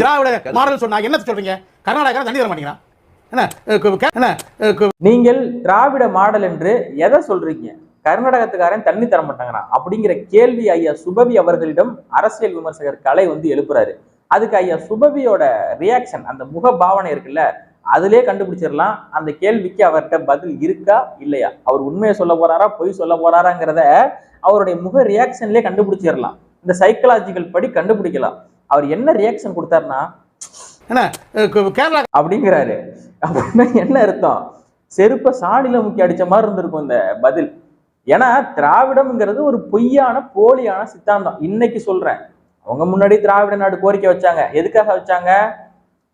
திராவிட model சொன்னா என்ன சொல்றீங்க? கர்நாடகா தண்ணி தர மாட்டீங்களா? நீங்கள் திராவிட மாடல் என்று எதை சொல்றீங்க? கர்நாடகத்துக்காரன் தண்ணி தர மாட்டாங்கிறான் அப்படிங்கிற கேள்வி ஐயா சுபவி அவர்களிடம் அரசியல் விமர்சகர் கலை எழுப்புறாரு. அதுக்கு ஐயா சுபவியோட ரியாக்ஷன், அந்த முக பாவனை இருக்குல்ல, அதிலே கண்டுபிடிச்சிடலாம் அந்த கேள்விக்கு அவர்கிட்ட பதில் இருக்கா இல்லையா, அவர் உண்மையை சொல்ல போறாரா பொய் சொல்ல போறாராங்கிறத அவருடைய முக ரியாக்ஷன்லயே கண்டுபிடிச்சிடலாம். இந்த சைக்கலாஜிக்கல் படி கண்டுபிடிக்கலாம். அவர் என்ன ரியாக்ஷன் கொடுத்தாருன்னா அப்படிங்கிறாரு. அப்படின்னா என்ன அர்த்தம்? செருப்ப சாணில முக்கி அடிச்ச மாதிரி இருந்திருக்கும் இந்த பதில். ஏன்னா திராவிடம்ங்கிறது ஒரு பொய்யான போலியான சித்தாந்தம். இன்னைக்கு சொல்றேன், அவங்க முன்னாடி திராவிட நாடு கோரிக்கை வச்சாங்க. எதுக்காக வச்சாங்க?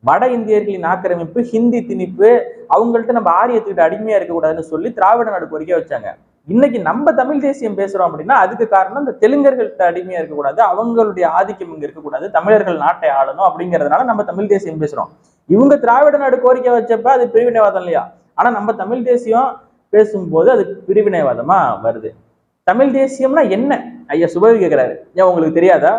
வட இந்தியர்களின் ஆக்கிரமிப்பு, ஹிந்தி திணிப்பு, அவங்கள்ட்ட நம்ம ஆரியத்துக்கிட்ட அடிமையா இருக்கக்கூடாதுன்னு சொல்லி திராவிட நாடு கோரிக்கை வச்சாங்க. இன்னைக்கு நம்ம தமிழ் தேசியம் பேசுறோம் அப்படின்னா அதுக்கு காரணம் இந்த தெலுங்கர்கள்ட்ட அடிமையா இருக்கக்கூடாது, அவங்களுடைய ஆதிக்கம் இங்க இருக்கக்கூடாது, தமிழர்கள் நாட்டை ஆளணும் அப்படிங்கிறதுனால நம்ம தமிழ் தேசியம் பேசுறோம். இவங்க திராவிட நாடு கோரிக்கை வச்சப்ப அது பிரிவினைவாதம் இல்லையா? ஆனா நம்ம தமிழ் தேசியம் பேசும்போது அது பிரிவினைவாதமா வருது. தமிழ் தேசியம்னா என்ன ஐயா சுபவி கேட்கிறாரு. ஏன் உங்களுக்கு தெரியாதா?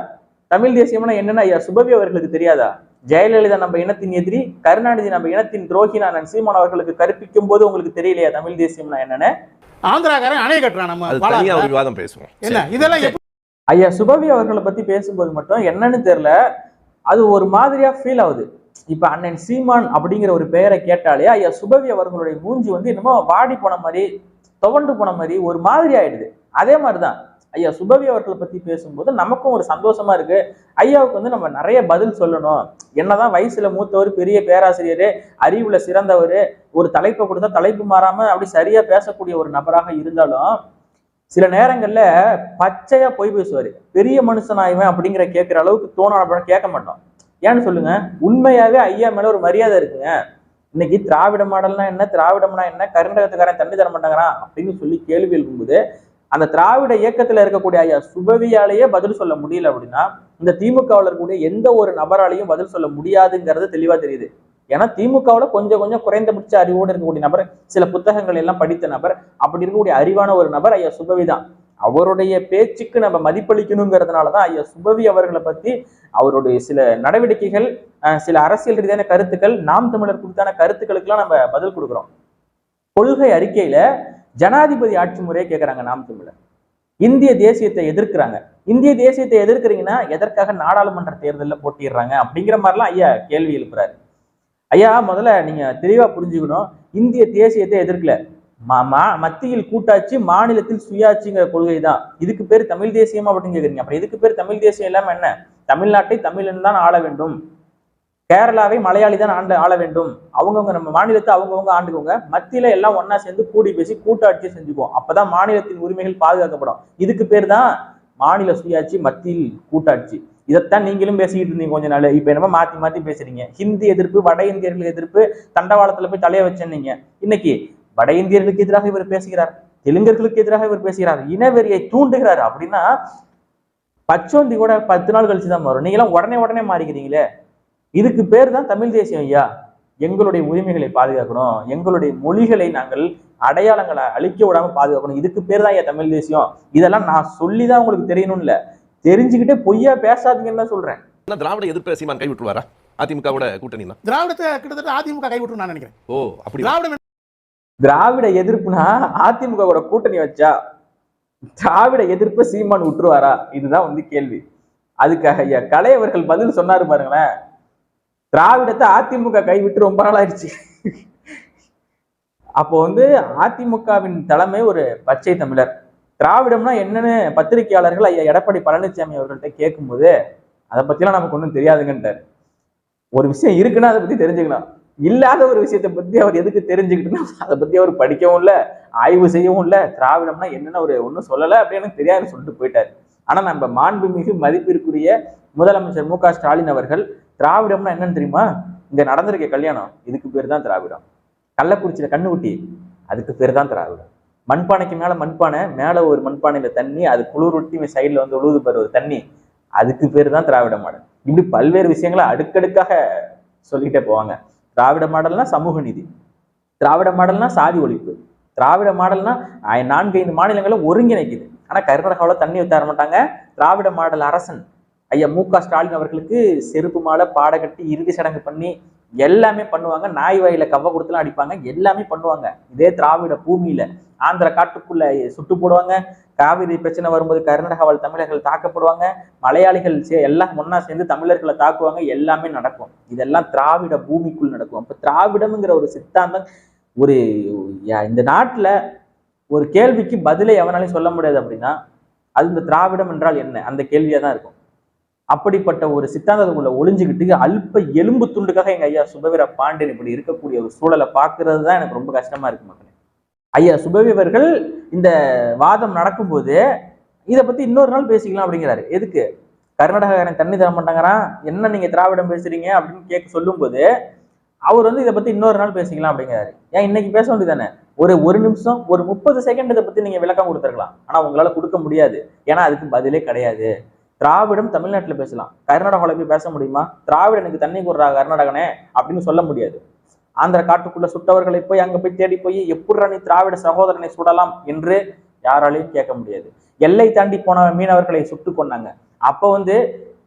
தமிழ் தேசியம்னா என்னன்னு ஐயா சுபவி அவர்களுக்கு தெரியாதா? ஜெயலலிதா நம்ம இனத்தின் எதிரி, கருணாநிதி நம்ம இனத்தின் துரோகி நான் சீமான் அவர்களுக்கு கற்பிக்கும் போது உங்களுக்கு தெரியலையா தமிழ் தேசியம்னா என்னன்னு? ஆந்திராக்காரன் அணை கட்டுறான், நம்ம விவாதம் பேசுவோம். என்ன இதெல்லாம் ஐயா சுபவி அவர்களை பத்தி பேசும்போது மட்டும் என்னன்னு தெரியல, அது ஒரு மாதிரியா ஃபீல் ஆகுது. இப்ப அண்ணன் சீமான் அப்படிங்கிற ஒரு பெயரை கேட்டாலே ஐயா சுபவி அவர்களுடைய மூஞ்சி என்னமோ வாடி போன மாதிரி, துவண்டு போன மாதிரி ஒரு மாதிரி ஆயிடுது. அதே மாதிரிதான் ஐயா சுபவி அவர்களை பத்தி பேசும்போது நமக்கும் ஒரு சந்தோஷமா இருக்கு. ஐயாவுக்கு நம்ம நிறைய பதில் சொல்லணும். என்னதான் வயசுல மூத்தவர், பெரிய பேராசிரியர், அறிவுல சிறந்தவர், ஒரு தலைப்பை கொடுத்தா தலைப்பு மாறாம அப்படி சரியா பேசக்கூடிய ஒரு நபராக இருந்தாலும் சில நேரங்கள்ல பச்சையா போய் பேசுவாரு. பெரிய மனுஷனாயுமே அப்படிங்கிற கேட்கிற அளவுக்கு தோணும் கேட்க மாட்டோம். ஏன்னு சொல்லுங்க, உண்மையாவே ஐயா மேல ஒரு மரியாதை இருக்குங்க. இன்னைக்கு திராவிட மாடல்னா என்ன, திராவிடம்னா என்ன, கர்நாடகத்துக்காரன் தண்ணி தர மாட்டாங்கிறான் அப்படின்னு சொல்லி கேள்வி எழுப்பும்போது அந்த திராவிட இயக்கத்துல இருக்கக்கூடிய ஐயா சுபவியாலேயே பதில் சொல்ல முடியல அப்படின்னா இந்த திமுகவில் இருக்கக்கூடிய எந்த ஒரு நபராலையும் பதில் சொல்ல முடியாதுங்கிறது தெளிவா தெரியுது. ஏன்னா திமுகவுல கொஞ்சம் கொஞ்சம் குறைந்தபட்ச அறிவோடு இருக்கக்கூடிய நபர், சில புத்தகங்கள் எல்லாம் படித்த நபர், அப்படி இருக்கக்கூடிய அறிவான ஒரு நபர் ஐயா சுபவி தான். அவருடைய பேச்சுக்கு நம்ம மதிப்பளிக்கணுங்கிறதுனாலதான் ஐயா சுபவி அவர்களை பத்தி அவருடைய சில நடவடிக்கைகள், சில அரசியல் ரீதியான கருத்துக்கள், நாம் தமிழர் குறித்தான கருத்துக்களுக்கெல்லாம் நம்ம பதில் கொடுக்குறோம். கொள்கை அறிக்கையில ஜனாதிபதி ஆட்சி முறையை கேட்கிறாங்க நாம் தமிழர். இந்திய தேசியத்தை எதிர்க்கிறாங்க. இந்திய தேசியத்தை எதிர்க்கிறீங்கன்னா எதற்காக நாடாளுமன்ற தேர்தலில் போட்டிடுறாங்க அப்படிங்கிற மாதிரிலாம் ஐயா கேள்வி எழுப்புறாரு. ஐயா முதல்ல நீங்க தெளிவா புரிஞ்சுக்கணும், இந்திய தேசியத்தை எதிர்க்கல, மத்தியில் கூட்டாட்சி, மாநிலத்தில் சுயாட்சிங்கிற கொள்கை தான். இதுக்கு பேர் தமிழ் தேசியம் அப்படின்னு கேக்குறீங்க. அப்புறம் இதுக்கு பேர் தமிழ் தேசியம் இல்லாம என்ன? தமிழ்நாட்டை தமிழன் தான் ஆள வேண்டும், கேரளாவை மலையாளி தான் ஆள வேண்டும், அவங்கவுங்க நம்ம மாநிலத்தை அவங்கவுங்க ஆண்டுக்கோங்க, மத்தியில எல்லாம் ஒன்னா சேர்ந்து கூடி பேசி கூட்டாட்சியை செஞ்சுக்குவோம், அப்பதான் மாநிலத்தின் உரிமைகள் பாதுகாக்கப்படும். இதுக்கு பேர் தான் மாநில சுயாட்சி, மத்தியில் கூட்டாட்சி. இதைத்தான் நீங்களும் பேசிக்கிட்டு இருந்தீங்க கொஞ்ச நாள். இப்ப என்னமோ மாத்தி மாத்தி பேசுறீங்க. ஹிந்தி எதிர்ப்பு, வட இந்தியர்கள் எதிர்ப்பு, தண்டவாளத்துல போய் தலைய வச்சேன்னீங்க. இன்னைக்கு வட இந்தியர்களுக்கு எதிராக இவர் பேசுகிறார், தெலுங்கர்களுக்கு எதிராக இவர் பேசுகிறார், இனவெறியை தூண்டுகிறார். அப்படின்னா பச்சோந்தி கூட 10 நாள் கழிச்சுதான் வரும். நீங்க எல்லாம் உடனே மாறிக்கிறீங்களே. இதுக்கு பேர் தான் தமிழ் தேசியம். ஐயா எங்களுடைய உரிமைகளை பாதுகாக்கணும், எங்களுடைய மொழிகளை நாங்கள் அடையாளங்களை அழிக்க விடாம பாதுகாக்கணும், இதுக்கு பேர் தான் ஐயா தமிழ் தேசியம். இதெல்லாம் நான் சொல்லிதான் உங்களுக்கு தெரியணும் இல்ல, தெரிஞ்சுக்கிட்டே பொய்யா பேசாதீங்கன்னு தான் சொல்றேன். திராவிட எதிர்ப்பு சீமான் கை விட்டுருவாரா? அதிமுகவோட கூட்டணி தான் திராவிடத்தை கிட்டத்தட்ட அதிமுக கை விட்டுரும் நான் நினைக்கிறேன். ஓ அப்படி திராவிட எதிர்ப்புனா அதிமுக கூட்டணி வச்சா திராவிட எதிர்ப்பு சீமான் விட்டுருவாரா? இதுதான் கேள்வி. அதுக்காக ஐயா கலை அவர்கள் பதில் சொன்னாரு பாருங்களேன். திராவிடத்தை அதிமுக கைவிட்டு ரொம்ப நாள் ஆயிடுச்சு. அப்போ அதிமுகவின் தலைமை ஒரு பச்சை தமிழர். திராவிடம்னா என்னன்னு பத்திரிகையாளர்கள் ஐயா எடப்பாடி பழனிசாமி அவர்கள்ட்ட கேட்கும்போது அதை பத்திலாம் நமக்கு ஒன்றும் தெரியாதுங்கன்றார். ஒரு விஷயம் இருக்குன்னா அதை பத்தி தெரிஞ்சுக்கணும், இல்லாத ஒரு விஷயத்தை பத்தி அவர் எதுக்கு தெரிஞ்சுக்கிட்டுன்னா அதை பத்தி அவர் படிக்கவும் இல்லை, ஆய்வு செய்யவும் இல்லை. திராவிடம்னா என்னன்னு அவர் ஒன்றும் சொல்லலை, அப்படின்னு தெரியாதுன்னு சொல்லிட்டு போயிட்டார். ஆனா நம்ம மாண்புமிகு மதிப்பிற்குரிய முதலமைச்சர் மு க ஸ்டாலின் அவர்கள் திராவிடம்னா என்னன்னு தெரியுமா? இங்க நடந்திருக்க கல்யாணம், இதுக்கு பேர் தான் திராவிடம். கள்ளக்குறிச்சியில கண்ணுக்குட்டி, அதுக்கு பேர் தான் திராவிடம். மண்பானைக்கு மேல மண்பானை, மேல ஒரு மண்பானையில தண்ணி, அது குளிர் ஒட்டி சைட்ல உழுது பெறுவது தண்ணி, அதுக்கு பேர் தான் திராவிட மாடல். இப்படி பல்வேறு விஷயங்களை அடுக்கடுக்காக சொல்லிட்டே போவாங்க. திராவிட மாடல்னா சமூக நீதி, திராவிட மாடல்னா சாதி ஒழிப்பு, திராவிட மாடல்னா 4-5 மாநிலங்களை ஒருங்கிணைக்குது. ஆனா கர்நாடகாவில் தண்ணி தர மாட்டாங்க. திராவிட மாடல் அரசன் ஐயா மு.க. ஸ்டாலின் அவர்களுக்கு செருப்பு மாலை பாட கட்டி இறுதி சடங்கு பண்ணி எல்லாமே பண்ணுவாங்க. நாய் வாயில கவ்வ கொடுத்துலாம் அடிப்பாங்க, எல்லாமே பண்ணுவாங்க. இதே திராவிட பூமியில ஆந்திர காட்டுக்குள்ள சுட்டு போடுவாங்க. காவிரி பிரச்சனை வரும்போது கர்நாடகாவில் தமிழர்கள் தாக்கப்படுவாங்க. மலையாளிகள் எல்லாம் ஒன்னா சேர்ந்து தமிழர்களை தாக்குவாங்க. எல்லாமே நடக்கும். இதெல்லாம் திராவிட பூமிக்குள் நடக்கும். அப்ப திராவிடம்ங்கிற ஒரு சித்தாந்தம் ஒரு இந்த நாட்டுல ஒரு கேள்விக்கு பதிலே எவனாலையும் சொல்ல முடியாது அப்படின்னா அது இந்த திராவிடம் என்றால் என்ன அந்த கேள்வியா தான் இருக்கும். அப்படிப்பட்ட ஒரு சித்தாந்தத்துக்குள்ள ஒளிஞ்சுக்கிட்டு அல்ப எலும்பு துண்டுக்காக எங்க ஐயா சுபவீர பாண்டியன் இப்படி இருக்கக்கூடிய ஒரு சூழலை பார்க்கறது தான் எனக்கு ரொம்ப கஷ்டமா இருக்கு மக்களே. ஐயா சுபவி அவர்கள் இந்த வாதம் நடக்கும்போது இதை பத்தி இன்னொரு நாள் பேசிக்கலாம் அப்படிங்கிறாரு. எதுக்கு? கர்நாடகாரன் தண்ணி தர மாட்டாங்கிறான், என்ன நீங்க திராவிடம் பேசுறீங்க அப்படின்னு கேட்க சொல்லும் போது அவர் இதை பத்தி இன்னொரு நாள் பேசிக்கலாம் அப்படிங்கிறாரு. ஏன் இன்னைக்கு பேச வேண்டியதானே? ஒரு நிமிஷம் ஒரு 30 செகண்ட் இதை பத்தி நீங்க விளக்கம் கொடுத்துருக்கலாம். ஆனா உங்களால கொடுக்க முடியாது. ஏன்னா அதுக்கு பதிலே கிடையாது. திராவிடம் தமிழ்நாட்டுல பேசலாம், கர்நாடகாவில் போய் பேச முடியுமா? திராவிடனுக்கு தண்ணி கொடுறா கர்நாடகனே அப்படின்னு சொல்ல முடியாது. ஆந்திர காட்டுக்குள்ள சுட்டவர்களை போய் அங்க போய் தேடி போய் எப்படி நீ திராவிட சகோதரனை சுடலாம் என்று யாராலையும் கேட்க முடியாது. எல்லை தாண்டி போன மீனவர்களை சுட்டு கொண்டாங்க. அப்ப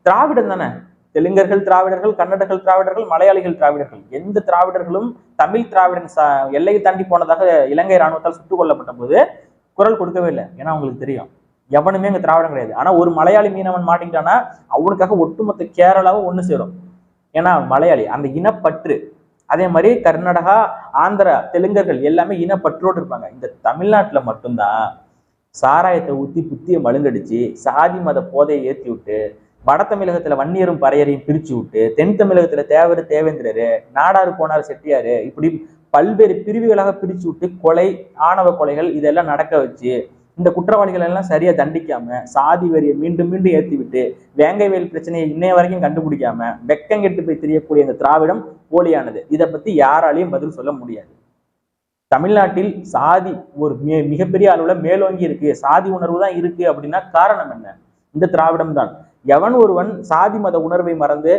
திராவிடம் தானே, தெலுங்கர்கள் திராவிடர்கள், கன்னடர்கள் திராவிடர்கள், மலையாளிகள் திராவிடர்கள், எந்த திராவிடர்களும் தமிழ் திராவிடன் எல்லையை தாண்டி போனதாக இலங்கை இராணுவத்தால் சுட்டுக் கொல்லப்பட்ட போது குரல் கொடுக்கவே இல்லை. ஏன்னா அவங்களுக்கு தெரியும் எவனுமே அங்க திராவிடம் கிடையாது. ஆனா ஒரு மலையாளி மீனவன் மாட்டிக்கிட்டானா அவனுக்காக ஒட்டுமொத்த கேரளாவும் ஒண்ணு சேரும். ஏன்னா மலையாளி அந்த இனப்பற்று. அதே மாதிரி கர்நாடகா, ஆந்திரா, தெலுங்கர்கள் எல்லாமே இனப்பற்றோடு இருப்பாங்க. இந்த தமிழ்நாட்டுல மட்டும்தான் சாராயத்தை ஊத்தி புத்திய மழுங்கடிச்சு சாதி மத போதையை ஏற்றி விட்டு வட தமிழகத்துல வன்னியரும் பறையரையும் பிரிச்சு விட்டு தென் தமிழகத்துல தேவர் தேவேந்திரரு, நாடாரு போனார் செட்டியாரு, இப்படி பல்வேறு பிரிவுகளாக பிரிச்சு விட்டு கொலை, ஆணவ கொலைகள் இதெல்லாம் நடக்க வச்சு இந்த குற்றவாளிகள் எல்லாம் சரியா தண்டிக்காம சாதி வரியை மீண்டும் மீண்டும் ஏற்றி விட்டு வேங்கை வேல் பிரச்சனையை இன்னைய வரைக்கும் கண்டுபிடிக்காம வெக்கங்கெட்டு போய் தெரியக்கூடிய இந்த திராவிடம் போலியானது. இதை பத்தி யாராலையும் பதில் சொல்ல முடியாது. தமிழ்நாட்டில் சாதி ஒரு மிகப்பெரிய அளவுல மேலோங்கி இருக்கு, சாதி உணர்வு தான் இருக்கு அப்படின்னா காரணம் என்ன? இந்த திராவிடம் தான். எவன் ஒருவன் சாதி மத உணர்வை மறந்து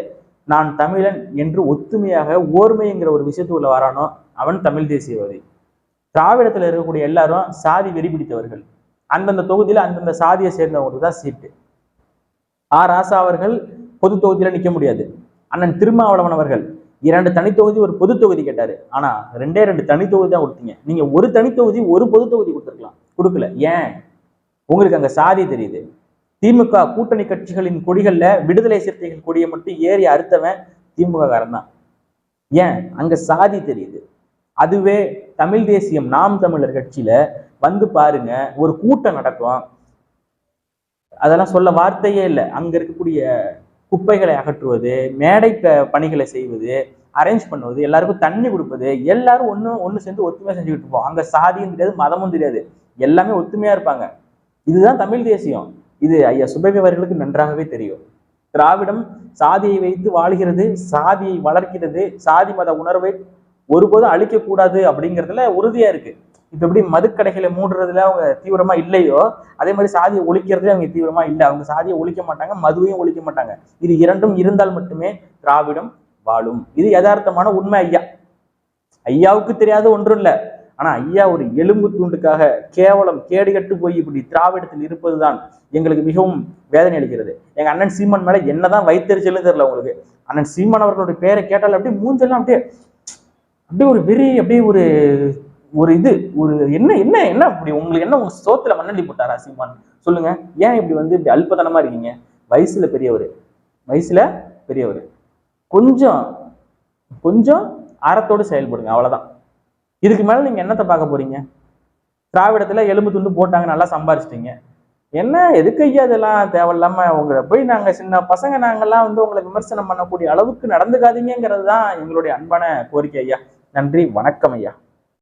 நான் தமிழன் என்று ஒத்துமையாக ஓர்மைங்கிற ஒரு விஷயத்துக்குள்ள வரானோ அவன் தமிழ் தேசியவாதி. திராவிடத்துல இருக்கக்கூடிய எல்லாரும் சாதி வெறி பிடித்தவர்கள். அந்தந்த தொகுதியில அந்தந்த சாதியை சேர்ந்தவங்களுக்கு தான் சீட்டு. ராசா அவர்கள் பொது தொகுதியில நிக்க முடியாது. அண்ணன் திருமாவளவன் அவர்கள் 2 தனித்தொகுதி ஒரு பொது தொகுதி கேட்டாரு. ஆனா 2 தனி தொகுதி தான் கொடுத்தீங்க. நீங்க ஒரு தனி தொகுதி ஒரு பொது தொகுதி கொடுத்துருக்கலாம், கொடுக்கல. ஏன்? உங்களுக்கு அங்க சாதி தெரியுது. திமுக கூட்டணி கட்சிகளின் கொடிகள்ல விடுதலை சிறுத்தைகள் கொடியை மட்டும் ஏறி அறுத்தவன் திமுக காரன் தான். ஏன்? அங்க சாதி தெரியுது. அதுவே தமிழ் தேசியம் நாம் தமிழர் கட்சியில பாருங்க, ஒரு கூட்டம் நடக்கும், அதெல்லாம் சொல்ல வார்த்தையே இல்லை. அங்க இருக்கக்கூடிய குப்பைகளை அகற்றுவது, மேடை பணிகளை செய்வது, அரேஞ்ச் பண்ணுவது, எல்லாருக்கும் தண்ணி கொடுப்பது, எல்லாரும் ஒண்ணு சேர்ந்து ஒத்துமையா செஞ்சுக்கிட்டு இருப்போம். அங்க சாதியும் தெரியாது, மதமும் தெரியாது, எல்லாமே ஒத்துமையா இருப்பாங்க. இதுதான் தமிழ் தேசியம். இது ஐயா சுபவி அவர்களுக்கு நன்றாகவே தெரியும். திராவிடம் சாதியை வைத்து வாழ்கிறது, சாதியை வளர்க்கிறது, சாதி மத உணர்வை ஒருபோதும் அழிக்க கூடாது அப்படிங்கிறதுல உறுதியா இருக்கு. இப்ப எப்படி மதுக்கடைகளை மூடுறதுல அவங்க தீவிரமா இல்லையோ அதே மாதிரி சாதியை ஒழிக்கிறதுல அவங்க தீவிரமா இல்லை. அவங்க சாதியை ஒழிக்க மாட்டாங்க, மதுவையும் ஒழிக்க மாட்டாங்க. இது இரண்டும் இருந்தால் மட்டுமே திராவிடம் வாழும். இது யதார்த்தமான உண்மை. ஐயாவுக்கு தெரியாத ஒன்றும் இல்லை. ஆனா ஐயா ஒரு எலும்பு தூண்டுக்காக கேவலம் கேடுகட்டு போய் இப்படி திராவிடத்தில் இருப்பதுதான் எங்களுக்கு மிகவும் வேதனை அளிக்கிறது. எங்க அண்ணன் சீமான் மேல என்னதான் வைத்தறிச்சலும் தெரியல உங்களுக்கு. அண்ணன் சீமான் அவர்களுடைய பேரை கேட்டால் அப்படியே மூஞ்செல்லாம் அப்படியே ஒரு வெறி, அப்படியே ஒரு இது ஒரு என்ன என்ன என்ன அப்படி உங்களுக்கு என்ன உங்க சோத்துல மண்ணள்ளி போட்டாரா சீமான்? சொல்லுங்க. ஏன் இப்படி இப்படி அல்பத்தனமா இருக்கீங்க? வயசுல பெரியவர், கொஞ்சம் அறத்தோடு செயல்படுங்க, அவ்வளவுதான். இதுக்கு மேல நீங்க என்னத்தை பார்க்க போறீங்க? திராவிடத்துல எலும்பு துண்டு போட்டாங்க, நல்லா சம்பாரிச்சிட்டீங்க. என்ன எதுக்கு ஐயா இதெல்லாம் தேவையில்லாம உங்களை போய் நாங்க சின்ன பசங்க நாங்கெல்லாம் உங்களை விமர்சனம் பண்ணக்கூடிய அளவுக்கு நடந்துக்காதீங்கிறது தான் எங்களுடைய அன்பான கோரிக்கை ஐயா. நன்றி, வணக்கம் ஐயா.